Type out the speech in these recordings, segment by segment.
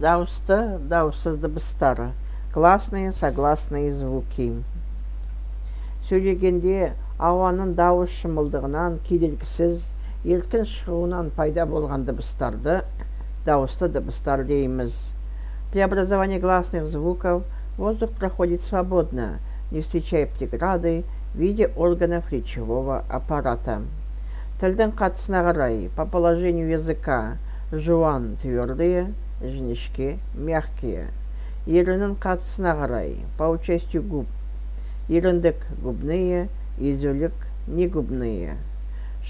Дауысты, дауыссыз дыбыстар, гласные, согласные звуки. Сөйлегенде ауаның дауыс шымылдығынан кедергісіз еркін шығуынан пайда болған дыбыстарды дауысты дыбыстар дейміз. При образовании гласных звуков воздух проходит свободно, не встречая преграды в виде органов речевого аппарата. Тілдің қатысына қарай, по положению языка, жуан твердые, жіңішке мягкие. Еріннің қатысына қарай, по участию губ, еріндік губные, изюлік негубные.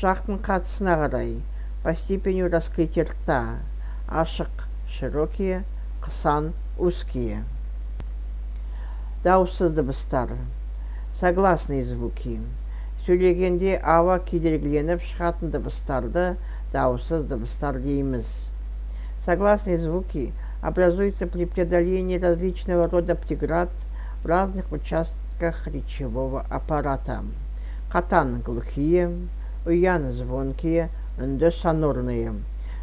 Шақтың қатысына қарай, по степени раскрытия рта, ашық широкие, қысан узкие. Дауыссыз дыбыстар, согласные звуки. Сөйлегенде ауа кедергіленіп шығатын дыбыстарды дауыссыз дыбыстар дейміз. Согласные звуки образуются при преодолении различного рода преград в разных участках речевого аппарата. Қатан глухие, уян звонкие, үнді сонорные.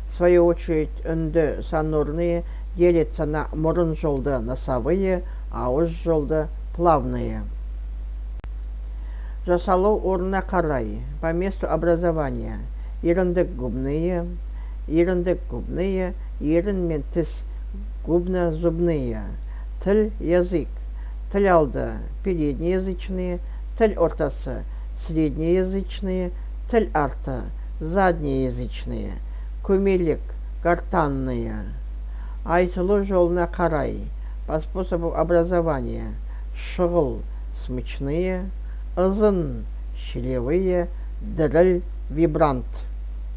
В свою очередь, үнді сонорные делятся на мұрын жолды носовые, ауыз жолды плавные. Жасалу орнына қарай, по месту образования, еріндік губные, ерін мен тіс губно-зубные, тіл, язык, тіл алды, переднеязычные, тіл ортасы, среднеязычные, тіл арты, заднеязычные, көмелек, гортанные. Айтылу жолына қарай, по способу образования, шұғыл, смычные, ызын, щелевые, діріл, вибрант.